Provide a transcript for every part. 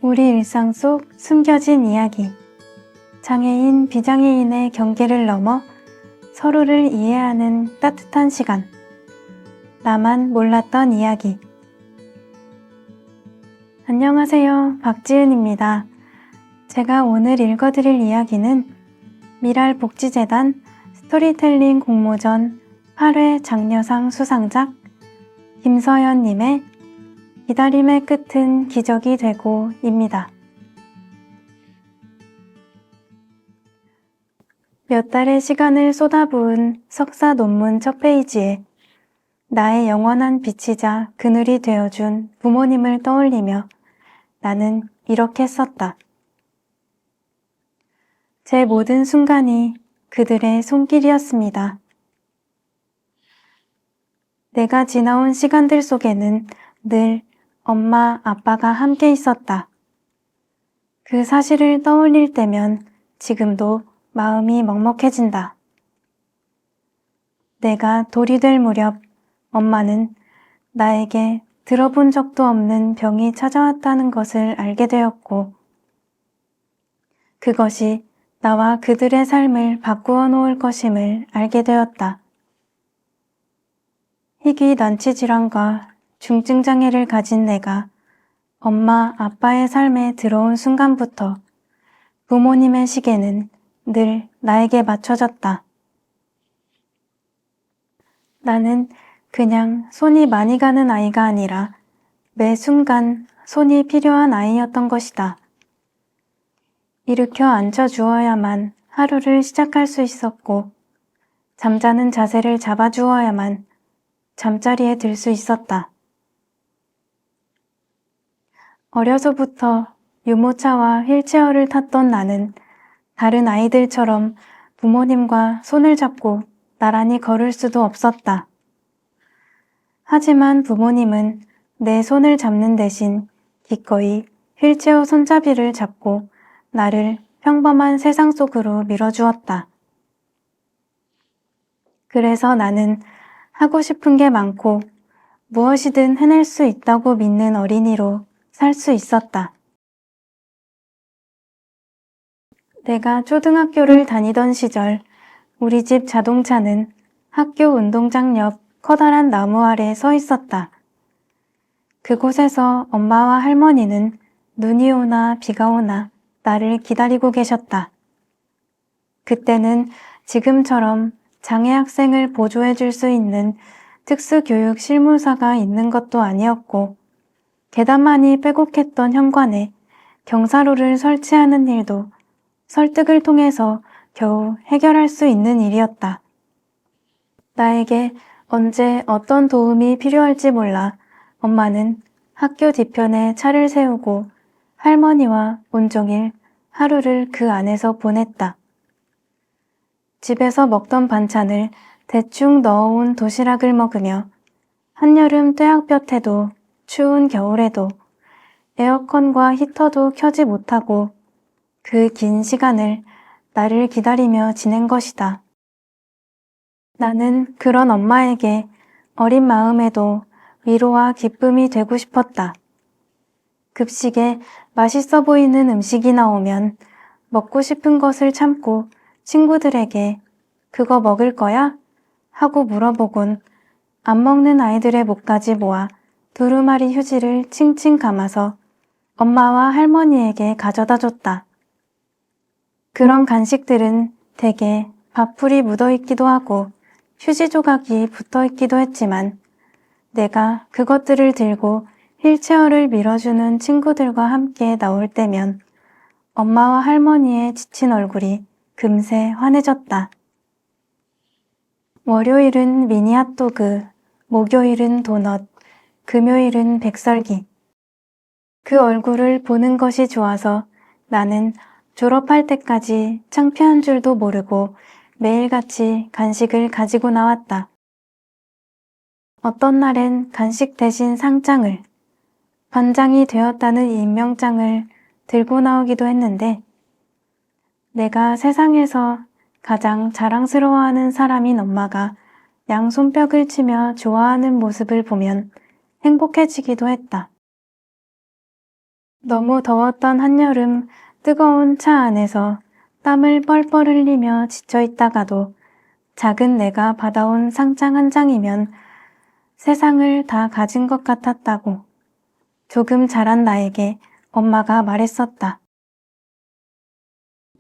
우리 일상 속 숨겨진 이야기. 장애인, 비장애인의 경계를 넘어 서로를 이해하는 따뜻한 시간. 나만 몰랐던 이야기. 안녕하세요. 박지은입니다. 제가 오늘 읽어드릴 이야기는 미랄복지재단 스토리텔링 공모전 8회 장려상 수상작 김서연님의 기다림의 끝은 기적이 되고 입니다. 몇 달의 시간을 쏟아부은 석사 논문 첫 페이지에 나의 영원한 빛이자 그늘이 되어준 부모님을 떠올리며 나는 이렇게 썼다. 제 모든 순간이 그들의 손길이었습니다. 내가 지나온 시간들 속에는 늘 엄마, 아빠가 함께 있었다. 그 사실을 떠올릴 때면 지금도 마음이 먹먹해진다. 내가 돌이 될 무렵 엄마는 나에게 들어본 적도 없는 병이 찾아왔다는 것을 알게 되었고 그것이 나와 그들의 삶을 바꾸어 놓을 것임을 알게 되었다. 희귀 난치 질환과 중증 장애를 가진 내가 엄마, 아빠의 삶에 들어온 순간부터 부모님의 시계는 늘 나에게 맞춰졌다. 나는 그냥 손이 많이 가는 아이가 아니라 매 순간 손이 필요한 아이였던 것이다. 일으켜 앉혀주어야만 하루를 시작할 수 있었고 잠자는 자세를 잡아주어야만 잠자리에 들 수 있었다. 어려서부터 유모차와 휠체어를 탔던 나는 다른 아이들처럼 부모님과 손을 잡고 나란히 걸을 수도 없었다. 하지만 부모님은 내 손을 잡는 대신 기꺼이 휠체어 손잡이를 잡고 나를 평범한 세상 속으로 밀어주었다. 그래서 나는 하고 싶은 게 많고 무엇이든 해낼 수 있다고 믿는 어린이로 살 수 있었다. 내가 초등학교를 다니던 시절 우리 집 자동차는 학교 운동장 옆 커다란 나무 아래 서 있었다. 그곳에서 엄마와 할머니는 눈이 오나 비가 오나 나를 기다리고 계셨다. 그때는 지금처럼 장애 학생을 보조해 줄 수 있는 특수교육 실무사가 있는 것도 아니었고 계단만이 빼곡했던 현관에 경사로를 설치하는 일도 설득을 통해서 겨우 해결할 수 있는 일이었다. 나에게 언제 어떤 도움이 필요할지 몰라 엄마는 학교 뒤편에 차를 세우고 할머니와 온종일 하루를 그 안에서 보냈다. 집에서 먹던 반찬을 대충 넣어온 도시락을 먹으며 한여름 떼약볕에도 추운 겨울에도 에어컨과 히터도 켜지 못하고 그 긴 시간을 나를 기다리며 지낸 것이다. 나는 그런 엄마에게 어린 마음에도 위로와 기쁨이 되고 싶었다. 급식에 맛있어 보이는 음식이 나오면 먹고 싶은 것을 참고 친구들에게 그거 먹을 거야? 하고 물어보곤 안 먹는 아이들의 목까지 모아 두루마리 휴지를 칭칭 감아서 엄마와 할머니에게 가져다 줬다. 그런 간식들은 대개 밥풀이 묻어있기도 하고 휴지 조각이 붙어있기도 했지만 내가 그것들을 들고 휠체어를 밀어주는 친구들과 함께 나올 때면 엄마와 할머니의 지친 얼굴이 금세 환해졌다. 월요일은 미니 핫도그, 목요일은 도넛, 금요일은 백설기. 그 얼굴을 보는 것이 좋아서 나는 졸업할 때까지 창피한 줄도 모르고 매일같이 간식을 가지고 나왔다. 어떤 날엔 간식 대신 상장을, 반장이 되었다는 임명장을 들고 나오기도 했는데 내가 세상에서 가장 자랑스러워하는 사람인 엄마가 양손뼉을 치며 좋아하는 모습을 보면 행복해지기도 했다. 너무 더웠던 한여름 뜨거운 차 안에서 땀을 뻘뻘 흘리며 지쳐 있다가도 작은 내가 받아온 상장 한 장이면 세상을 다 가진 것 같았다고 조금 자란 나에게 엄마가 말했었다.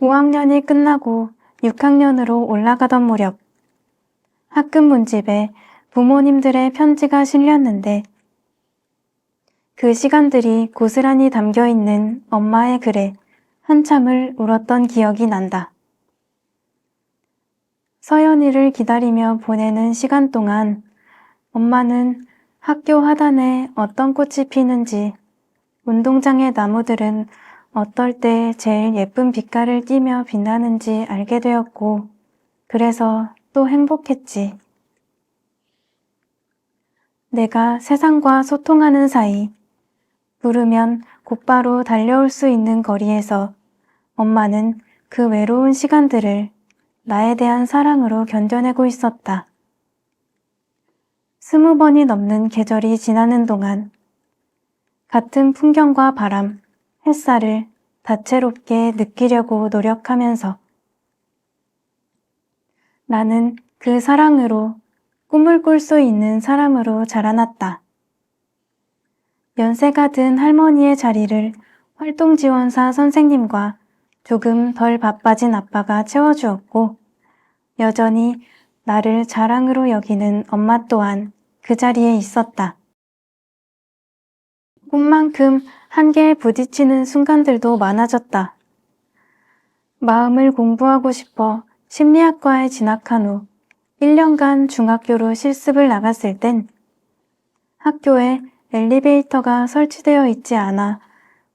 5학년이 끝나고 6학년으로 올라가던 무렵 학급 문집에 부모님들의 편지가 실렸는데 그 시간들이 고스란히 담겨있는 엄마의 글에 한참을 울었던 기억이 난다. 서연이를 기다리며 보내는 시간 동안 엄마는 학교 하단에 어떤 꽃이 피는지, 운동장의 나무들은 어떨 때 제일 예쁜 빛깔을 띠며 빛나는지 알게 되었고, 그래서 또 행복했지. 내가 세상과 소통하는 사이, 부르면 곧바로 달려올 수 있는 거리에서 엄마는 그 외로운 시간들을 나에 대한 사랑으로 견뎌내고 있었다. 20번이 넘는 계절이 지나는 동안 같은 풍경과 바람, 햇살을 다채롭게 느끼려고 노력하면서 나는 그 사랑으로 꿈을 꿀 수 있는 사람으로 자라났다. 연세가 든 할머니의 자리를 활동지원사 선생님과 조금 덜 바빠진 아빠가 채워주었고 여전히 나를 자랑으로 여기는 엄마 또한 그 자리에 있었다. 꿈만큼 한계에 부딪히는 순간들도 많아졌다. 마음을 공부하고 싶어 심리학과에 진학한 후 1년간 중학교로 실습을 나갔을 땐 학교에 엘리베이터가 설치되어 있지 않아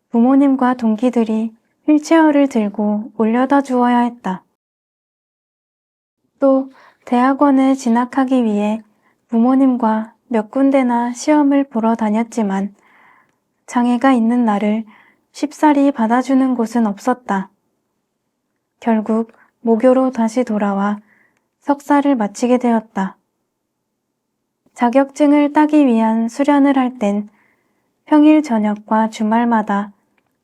부모님과 동기들이 휠체어를 들고 올려다 주어야 했다. 또 대학원에 진학하기 위해 부모님과 몇 군데나 시험을 보러 다녔지만 장애가 있는 나를 쉽사리 받아주는 곳은 없었다. 결국 모교로 다시 돌아와 석사를 마치게 되었다. 자격증을 따기 위한 수련을 할 땐 평일 저녁과 주말마다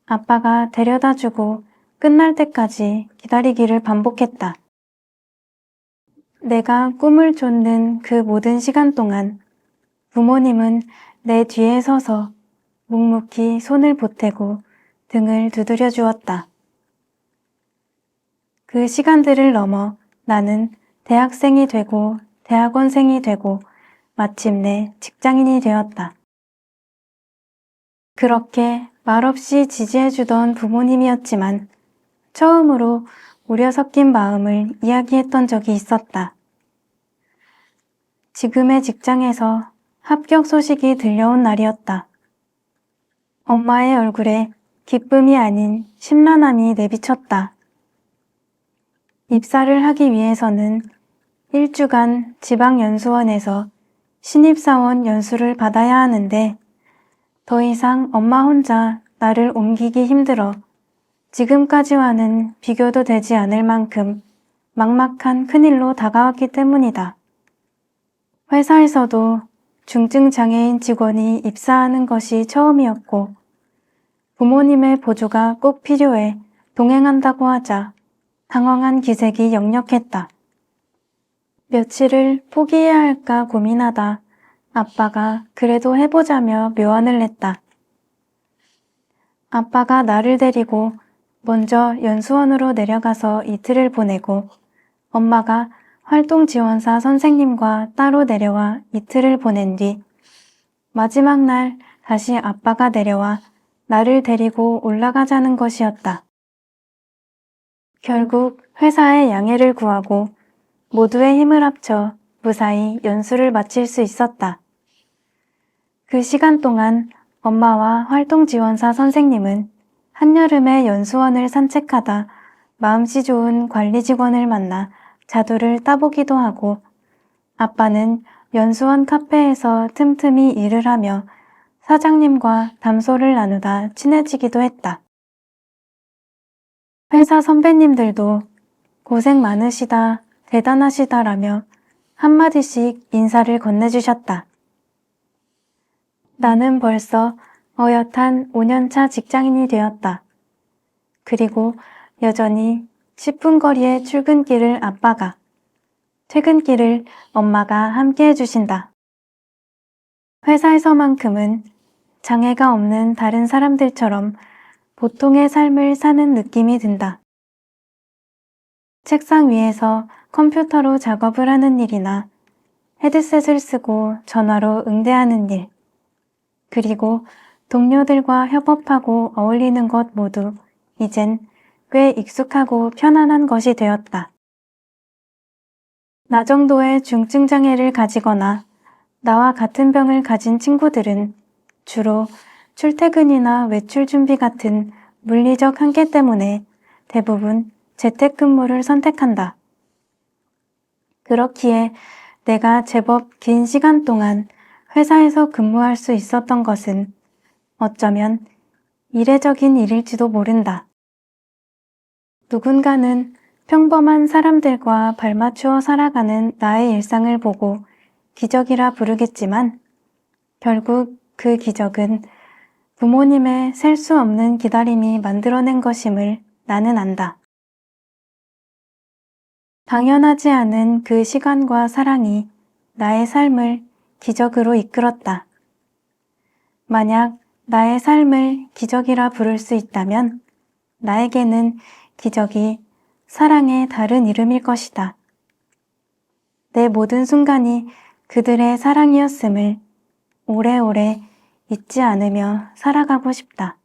아빠가 데려다주고 끝날 때까지 기다리기를 반복했다. 내가 꿈을 쫓는 그 모든 시간 동안 부모님은 내 뒤에 서서 묵묵히 손을 보태고 등을 두드려 주었다. 그 시간들을 넘어 나는 대학생이 되고 대학원생이 되고 마침내 직장인이 되었다. 그렇게 말없이 지지해주던 부모님이었지만 처음으로 우려 섞인 마음을 이야기했던 적이 있었다. 지금의 직장에서 합격 소식이 들려온 날이었다. 엄마의 얼굴에 기쁨이 아닌 심란함이 내비쳤다. 입사를 하기 위해서는 1주간 지방연수원에서 신입사원 연수를 받아야 하는데 더 이상 엄마 혼자 나를 옮기기 힘들어 지금까지와는 비교도 되지 않을 만큼 막막한 큰일로 다가왔기 때문이다. 회사에서도 중증장애인 직원이 입사하는 것이 처음이었고 부모님의 보조가 꼭 필요해 동행한다고 하자 당황한 기색이 역력했다. 며칠을 포기해야 할까 고민하다 아빠가 그래도 해보자며 묘안을 냈다. 아빠가 나를 데리고 먼저 연수원으로 내려가서 이틀을 보내고 엄마가 활동지원사 선생님과 따로 내려와 이틀을 보낸 뒤 마지막 날 다시 아빠가 내려와 나를 데리고 올라가자는 것이었다. 결국 회사에 양해를 구하고 모두의 힘을 합쳐 무사히 연수를 마칠 수 있었다. 그 시간 동안 엄마와 활동지원사 선생님은 한여름에 연수원을 산책하다 마음씨 좋은 관리 직원을 만나 자두를 따보기도 하고 아빠는 연수원 카페에서 틈틈이 일을 하며 사장님과 담소를 나누다 친해지기도 했다. 회사 선배님들도 고생 많으시다, 대단하시다라며 한마디씩 인사를 건네주셨다. 나는 벌써 어엿한 5년차 직장인이 되었다. 그리고 여전히 10분 거리의 출근길을 아빠가, 퇴근길을 엄마가 함께 해주신다. 회사에서만큼은 장애가 없는 다른 사람들처럼 보통의 삶을 사는 느낌이 든다. 책상 위에서 컴퓨터로 작업을 하는 일이나 헤드셋을 쓰고 전화로 응대하는 일, 그리고 동료들과 협업하고 어울리는 것 모두 이젠 꽤 익숙하고 편안한 것이 되었다. 나 정도의 중증 장애를 가지거나 나와 같은 병을 가진 친구들은 주로 출퇴근이나 외출 준비 같은 물리적 한계 때문에 대부분 재택근무를 선택한다. 그렇기에 내가 제법 긴 시간 동안 회사에서 근무할 수 있었던 것은 어쩌면 이례적인 일일지도 모른다. 누군가는 평범한 사람들과 발맞추어 살아가는 나의 일상을 보고 기적이라 부르겠지만 결국 그 기적은 부모님의 셀 수 없는 기다림이 만들어낸 것임을 나는 안다. 당연하지 않은 그 시간과 사랑이 나의 삶을 기적으로 이끌었다. 만약 나의 삶을 기적이라 부를 수 있다면 나에게는 기적이 사랑의 다른 이름일 것이다. 내 모든 순간이 그들의 사랑이었음을 오래오래 잊지 않으며 살아가고 싶다.